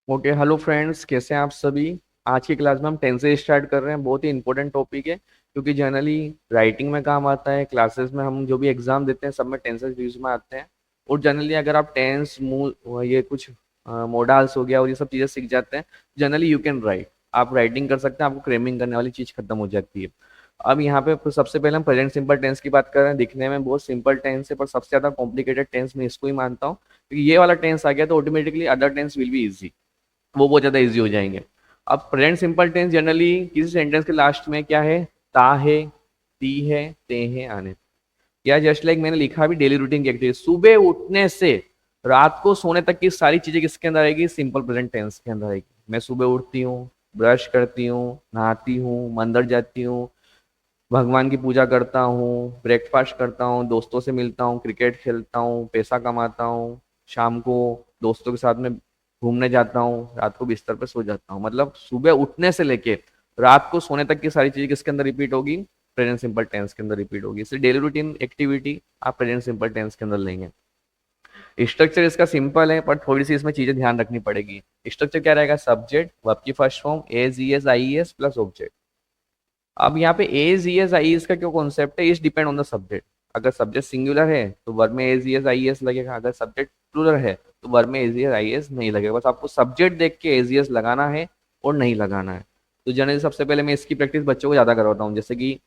Okay, hello friends, कैसे हैं आप सभी। आज की क्लास में हम टेंस से स्टार्ट कर रहे हैं। बहुत ही इंपॉर्टेंट टॉपिक है क्योंकि जनरली राइटिंग में काम आता है। क्लासेस में हम जो भी एग्जाम देते हैं सब में टेंसेस यूज में आते हैं। और जनरली अगर आप टेंस ये कुछ मोडाल्स हो गया और ये सब चीज़ें सीख जाते हैं, जनरली यू कैन राइट। आप राइटिंग कर सकते हैं, आपको क्रेमिंग करने वाली चीज़ खत्म हो जाती है। अब यहाँ पे सबसे पहले हम प्रेजेंट सिंपल टेंस की बात कर रहे हैं। दिखने में बहुत सिंपल टेंस है पर सबसे ज़्यादा कॉम्प्लिकेटेड टेंस मैं इसको ही मानता हूँ, क्योंकि ये वाला टेंस आ गया तो automatically other tense will be easy, वो बहुत ज्यादा इजी हो जाएंगे। अब प्रेजेंट सिंपल टेंस जनरली किसी सेंटेंस के लास्ट में क्या है, ता है, ती है, ते है, आने। या जस्ट लाइक मैंने लिखा भी डेली रूटीन की एक्टिविटी, सुबह उठने से रात को सोने तक की सारी चीजें किसके अंदर आएगी, सिंपल प्रेजेंट टेंस के अंदर आएगी। मैं सुबह उठती हूँ, ब्रश करती हूँ, नहाती हूँ, मंदिर जाती हूँ, भगवान की पूजा करता हूँ, ब्रेकफास्ट करता हूँ, दोस्तों से मिलता हूँ, क्रिकेट खेलता हूँ, पैसा कमाता हूँ, शाम को दोस्तों के साथ में घूमने जाता हूँ, रात को बिस्तर पे सो जाता हूँ। मतलब सुबह उठने से लेके रात को सोने तक की सारी चीजें किसके अंदर रिपीट होगी, प्रेजेंट सिंपल टेंस के अंदर रिपीट होगी। इसलिए डेली रूटीन एक्टिविटी आप प्रेजेंट सिंपल टेंस के अंदर लेंगे। स्ट्रक्चर इसका सिंपल है पर थोड़ी सी इसमें चीजें ध्यान रखनी पड़ेगी। स्ट्रक्चर क्या रहेगा, सब्जेक्ट, वर्ब की first form es E S I S plus object. अब यहाँ पे एज ई एस आई एस का क्यों कॉन्सेप्ट है, इस डिपेंड ऑन द सब्जेक्ट। अगर सब्जेक्ट सिंगुलर है तो वर्ब में es E S I S लगेगा, अगर सब्जेक्ट प्लूरल है तो वर्ब में es E S I S नहीं लगेगा। बस आपको सब्जेक्ट देख के एज ई एस लगाना है और नहीं लगाना है। तो जनरली सबसे पहले मैं इसकी प्रैक्टिस बच्चों को ज्यादा करवाता हूँ। जैसे कि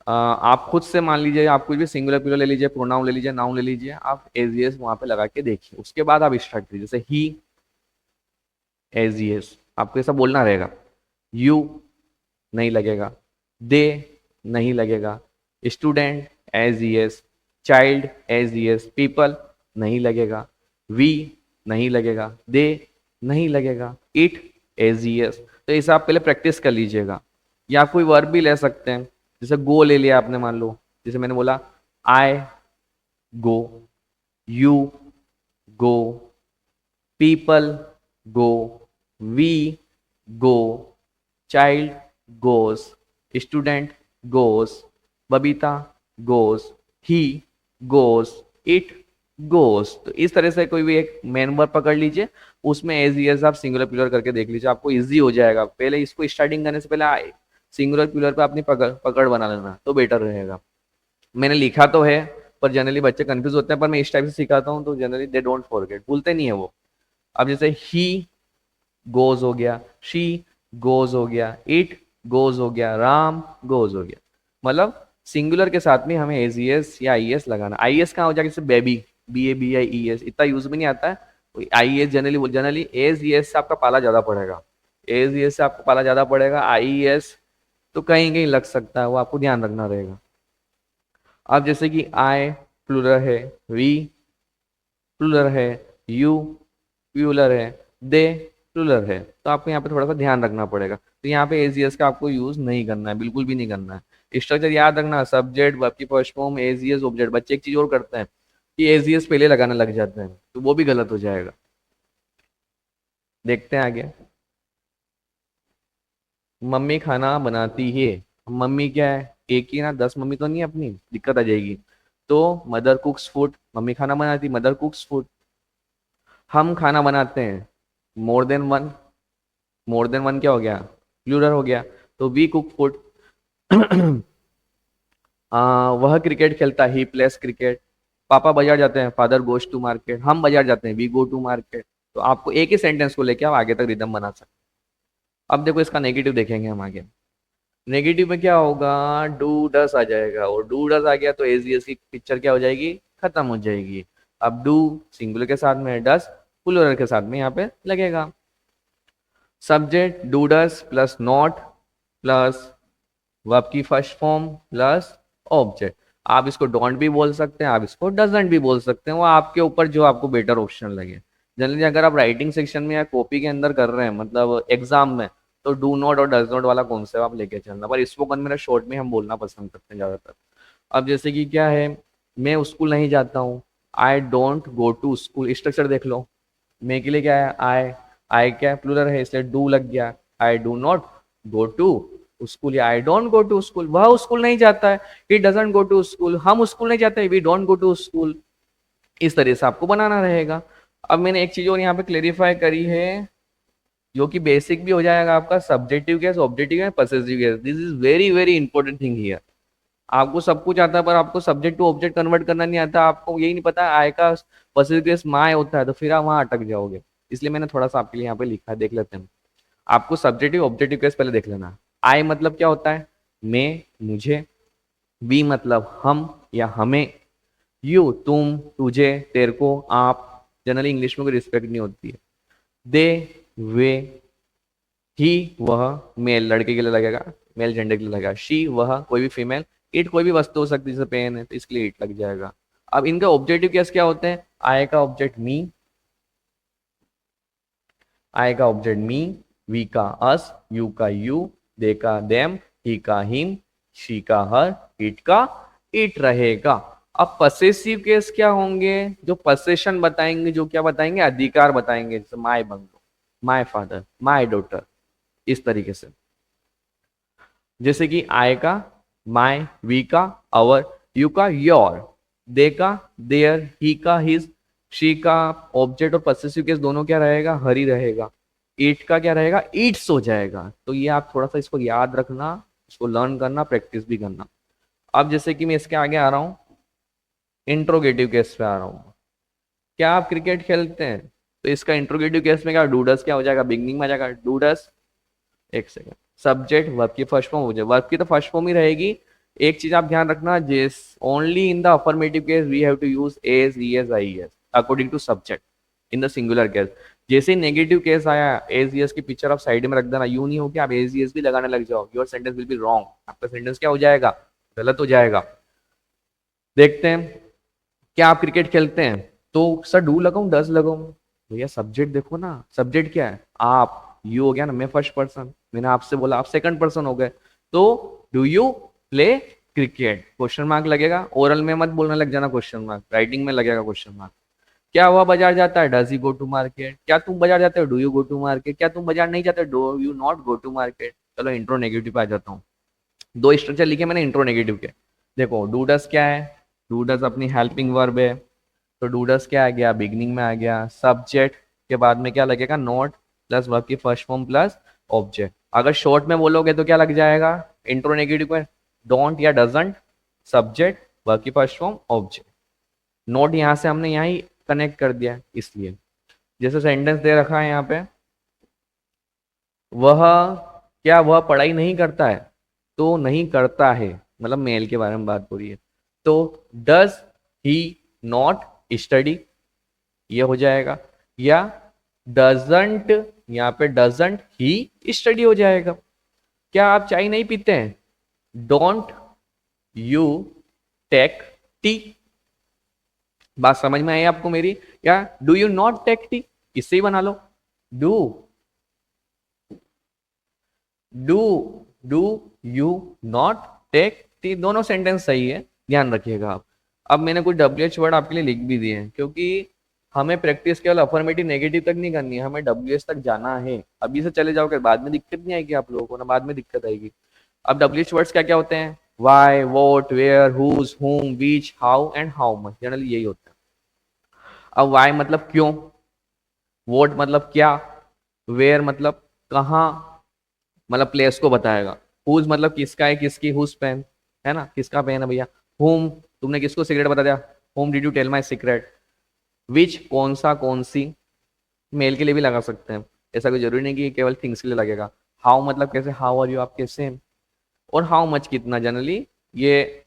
आप खुद से मान लीजिए, आप कुछ भी सिंगुलर प्लूरल ले लीजिए, प्रोनाउन ले लीजिए, नाउन ले लीजिए, आप एज ई एस वहां पे लगा के देखिए, उसके बाद आप स्टार्ट कीजिए। जैसे ही, एज ई एस आपको ऐसा बोलना रहेगा। यू नहीं लगेगा, दे नहीं लगेगा, स्टूडेंट एज ई एस, चाइल्ड एज ई एस, पीपल नहीं लगेगा, वी नहीं लगेगा, दे नहीं लगेगा, इट एज ई एस। तो इसे आप पहले प्रैक्टिस कर लीजिएगा। या कोई वर्ब भी ले सकते हैं, जैसे गो ले लिया आपने, मान लो जैसे मैंने बोला I go, you go, people go, we go, child goes, student goes, Babita goes, he goes, it goes. तो इस तरह से कोई भी एक मेन वर्ब पकड़ लीजिए, उसमें एज एस आप सिंगुलर प्लूरल करके देख लीजिए, आपको इजी हो जाएगा। पहले इसको स्टार्टिंग करने से पहले आए सिंगुलर प्लूरल पे अपनी पकड़ पकड़ बना लेना तो बेटर रहेगा। मैंने लिखा तो है पर जनरली बच्चे कंफ्यूज होते हैं, पर मैं इस टाइप से सिखाता हूँ तो जनरली दे डोंट फॉरगेट, भूलते नहीं है वो। अब जैसे ही गोज हो गया, शी गोज हो गया, इट गोज हो गया, राम गोज हो गया। मतलब सिंगुलर के साथ में हमें एज एस या आई एस लगाना। आई एस कहाँ हो जाएगा, जैसे baby, B A B I E S, इतना यूज भी नहीं आता है। I S generally generally es S से आपका पाला ज्यादा पड़ेगा, एज एस से आपको पाला ज्यादा पड़ेगा। आई एस तो कहीं कहीं लग सकता है, वो आपको ध्यान रखना रहेगा। अब जैसे कि आई प्लूरल है, वी प्लूरल है, यू प्लूरल है, दे प्लूरल है, तो आपको यहाँ पे थोड़ा सा ध्यान रखना पड़ेगा। तो यहाँ पे एजीएस का आपको यूज नहीं करना है, बिल्कुल भी नहीं करना है। स्ट्रक्चर याद रखना, सब्जेक्ट, वर्ब की फर्स्ट फॉर्म, एजीएस, ऑब्जेक्ट। बच्चे एक चीज और करते हैं कि एजीएस पहले लगाने लग जाते हैं, तो वो भी गलत हो जाएगा। देखते हैं आगे। मम्मी खाना बनाती है, मम्मी क्या है, एक ही ना, 10 मम्मी तो नहीं है, अपनी दिक्कत आ जाएगी। तो मदर कुक्स फूड, मम्मी खाना बनाती, मदर कुक्स फूड। हम खाना बनाते हैं, more than one, more than one क्या हो गया, प्लूरल हो गया। तो वी कुक फूड। वह क्रिकेट खेलता, ही प्लेस क्रिकेट। पापा बाजार जाते हैं, फादर गोज टू मार्केट। हम बाजार जाते हैं, वी गो टू मार्केट। तो आपको एक ही सेंटेंस को लेके आप आगे तक रिदम बना सकते हैं। अब देखो इसका नेगेटिव देखेंगे हम आगे। नेगेटिव में क्या होगा, डू डस आ जाएगा, और डू डस आ गया तो एजीएस की पिक्चर क्या हो जाएगी, खत्म हो जाएगी। अब डू सिंगुलर के साथ में, डस प्लूरल के साथ में यहाँ पे लगेगा। Subject do does plus not plus verb की फर्स्ट फॉर्म प्लस ऑब्जेक्ट। आप इसको डोंट भी बोल सकते हैं, आप इसको डजंट भी बोल सकते हैं, वो आपके ऊपर जो आपको बेटर ऑप्शन लगे। जनरली अगर आप राइटिंग सेक्शन में या कॉपी के अंदर कर रहे हैं, मतलब एग्जाम में, तो डू नॉट और डज नॉट वाला कॉन्सेप्ट आप लेके चलना। पर स्पोकन में शॉर्ट में हम बोलना पसंद करते हैं ज्यादातर। अब जैसे कि क्या है, मैं स्कूल नहीं जाता हूँ, I don't go to school. Structure देख लो, मैं के लिए क्या है, आई क्या है, प्लूरल है, इसलिए डू लग गया। I do not go to school, या I don't go to school, वह स्कूल नहीं जाता है, he doesn't go to school. हम स्कूल नहीं जाते, we don't go to school. इस तरह से आपको बनाना रहेगा। अब मैंने एक चीज और यहाँ पे क्लेरिफाई करी है, जो कि बेसिक भी हो जाएगा आपका subjective case, objective case, possessive case. This is very very important thing here. आपको सब कुछ आता है पर आपको सब्जेक्ट टू ऑब्जेक्ट कन्वर्ट करना नहीं आता, आपको यही नहीं पता आई का पसेसिव केस माय होता है, तो फिर आप वहां अटक जाओगे। इसलिए मैंने थोड़ा सा आपके लिए यहाँ पे लिखा है, देख लेते हैं। आपको सब्जेक्टिव ऑब्जेक्टिव केस पहले देख लेना। आई मतलब क्या होता है? मैं, मुझे। वी मतलब हम या हमें। यू तुम, तुझे, तेरे को, आप। जनरली इंग्लिश में कोई रिस्पेक्ट नहीं होती है। दे, वे। ही वह, मेल लड़के के लिए लगेगा, मेल जेंडर के लिए लगेगा। शी वह, कोई भी फीमेल। इट कोई भी वस्तु हो सकती है, जैसे पेन है तो इसके लिए इट लग जाएगा। अब इनका ऑब्जेक्टिव केस क्या होते हैं? आई का ऑब्जेक्ट मी, आई का ऑब्जेक्ट मी, वी का अस, यू का यू, दे का देम, ही का हिम, शी का हर, इट का इट रहेगा। अब पसेसिव केस क्या होंगे? जो पसेशन बताएंगे, जो क्या बताएंगे? अधिकार बताएंगे, जैसे my bungalow, my father, my daughter, इस तरीके से। जैसे कि आई का माय, वी का अवर, यू का योर, दे का देयर, ही का हिज, शी का ऑब्जेक्ट और पसेसिव केस दोनों क्या रहेगा? हरी रहेगा। ईट का क्या रहेगा? ईट्स हो जाएगा। तो ये आप थोड़ा सा इसको याद रखना, इसको लर्न करना, प्रैक्टिस भी करना। अब जैसे कि मैं इसके आगे आ रहा हूं, इंट्रोगेटिव केस पे आ रहा हूं। क्या आप क्रिकेट खेलते हैं? तो इसका इंट्रोगेटिव केस में क्या डूडस क्या हो जाएगा? बिगनिंग में आ जाएगा डूडस। एक सेकेंड, सब्जेक्ट वर्ब की फर्स्ट फॉर्म हो जाए, वर्ब की तो फर्स्ट फॉर्म ही रहेगी। एक चीज आप ध्यान रखना, जिस only in the affirmative case we have to use es, ES, IS according to subject in the singular case. जैसे नेगेटिव केस आया, एज ईएस की पिक्चर आप साइड में रख देना। यूं नहीं हो कि आप एज ईएस भी लगाने लग जाओ, your sentence will be wrong. आपका सेंटेंस क्या हो जाएगा? गलत हो जाएगा। देखते हैं, क्या आप क्रिकेट खेलते हैं? तो सर डू लगाऊं डज लगाऊं? भैया सब्जेक्ट देखो ना, सब्जेक्ट क्या है? आप, यू हो गया ना, मैं फर्स्ट पर्सन, मैंने आपसे बोला, आप सेकंड पर्सन हो गए। तो do you play cricket? Question mark लगेगा। ओरल में मत बोलने लग जाना क्वेश्चन मार्क, राइटिंग में लगेगा क्वेश्चन मार्क। क्या हुआ बाजार जाता है? Does he go to market? क्या तुम बाजार जाते हो? Do you go to market? क्या तुम बाजार नहीं जाते? Do you not go to market? चलो इंट्रो नेगेटिव पे आ जाता हूँ। दो स्ट्रक्चर लिखे मैंने इंट्रो नेगेटिव के। देखो डू डस क्या है? डू डस अपनी हेल्पिंग वर्ब है, तो डू डस क्या आ गया? बिगनिंग में आ गया। सब्जेक्ट के बाद में क्या लगेगा? नॉट प्लस वर्ब की फर्स्ट फॉर्म प्लस ऑब्जेक्ट। अगर शॉर्ट में बोलोगे तो क्या लग जाएगा इंट्रो नेगेटिव में? डोंट या डजंट, सब्जेक्ट, वर्ब की फर्स्ट फॉर्म, ऑब्जेक्ट। नोट यहां से हमने यहां ही कनेक्ट कर दिया, इसलिए जैसे सेंटेंस दे रखा है यहाँ पे, वह, क्या वह पढ़ाई नहीं करता है? तो नहीं करता है मतलब मेल के बारे में बात हो रही है, तो डज ही नॉट स्टडी, ये हो जाएगा। या डजंट, यहाँ पे डजंट ही स्टडी हो जाएगा। क्या आप चाय नहीं पीते हैं? Don't you take tea? बात समझ में आई आपको मेरी? या do you not take tea, इससे ही बना लो। Do do do you not take tea, दोनों सेंटेंस सही है, ध्यान रखिएगा आप। अब मैंने कुछ WH वर्ड आपके लिए लिख भी दिए हैं, क्योंकि हमें प्रैक्टिस केवल अफर्मेटिव नेगेटिव तक नहीं करनी है, हमें WH तक जाना है। अभी से चले जाओगे बाद में दिक्कत नहीं आएगी आप लोगों को ना, बाद में दिक्कत आएगी। अब WH वर्ड्स क्या क्या होते हैं? Why, what, where, whose, whom, which, how and how much, generally यही होता है। अब वाई मतलब क्यों, वॉट मतलब क्या, वेयर मतलब कहाँ, मतलब प्लेस को बताएगा, हुज मतलब किसका है, किसकी, हुज पेन है ना, किसका पेन है भैया। होम, तुमने किसको सिगरेट बता दिया? Whom did you tell my secret. Which कौन सा, कौन सी, मेल के लिए भी लगा सकते हैं, ऐसा कोई जरूरी नहीं कि केवल थिंग्स के लिए लगेगा। हाउ मतलब कैसे, हाउ आर यू, आप कैसे हैं। और हाउ मच कितना, जनरली ये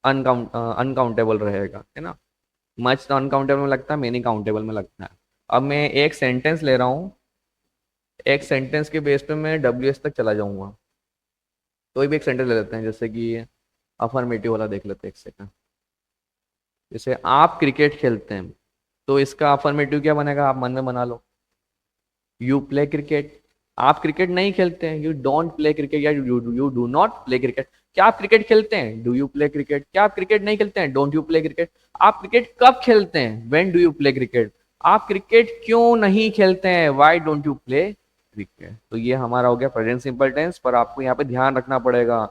अनकाउंटेबल रहेगा, है ना। मच तो अनकाउंटेबल में लगता है, मेनी काउंटेबल में लगता है। अब मैं एक सेंटेंस ले रहा हूँ, एक सेंटेंस के बेस पे मैं WH तक चला जाऊंगा। कोई भी एक सेंटेंस ले लेते हैं, जैसे कि अफर्मेटिव वाला देख लेते हैं, एक सेकंड। जैसे आप क्रिकेट खेलते हैं, तो इसका अफर्मेटिव क्या बनेगा, आप मन में बना लो। You play cricket. आप क्रिकेट नहीं खेलते हैं, यू डोंट प्ले क्रिकेट, या you do not play cricket. क्या आप क्रिकेट खेलते हैं? Do you play cricket. क्या आप क्रिकेट नहीं खेलते हैं? Don't you play cricket. आप क्रिकेट कब खेलते हैं? When do you play cricket. आप क्रिकेट क्यों नहीं खेलते हैं? Why don't you play cricket. तो ये हमारा हो गया प्रेजेंट सिंपल टेंस, पर आपको यहाँ पे ध्यान रखना पड़ेगा।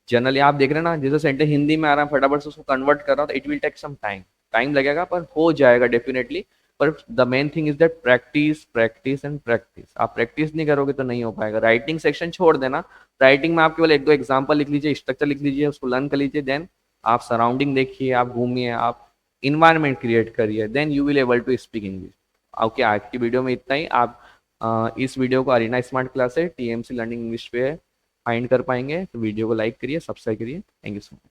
जनरली आप देख रहे हैं ना, जैसे सेंटेंस हिंदी में आ रहा है, फटाफट से उसको कन्वर्ट कर रहा हूँ, तो it will take some time, time लगेगा पर हो जाएगा डेफिनेटली। पर the main thing is that practice practice and practice. आप प्रैक्टिस नहीं करोगे तो नहीं हो पाएगा। राइटिंग सेक्शन छोड़ देना, राइटिंग में आप केवल एक दो एग्जाम्पल लिख लीजिए, स्ट्रक्चर लिख लीजिए, उसको लर्न कर लीजिए, देन आप सराउंडिंग देखिए, आप घूमिए, आप इन्वायरमेंट क्रिएट करिए, then you will able to speak English. Okay, आज की वीडियो में इतना ही। आप इस वीडियो को अरीना स्मार्ट क्लास है टीएमसी लर्निंग इंग्लिश पे फाइंड कर पाएंगे, तो वीडियो को लाइक करिए, सब्सक्राइब करिए। Thank you so much.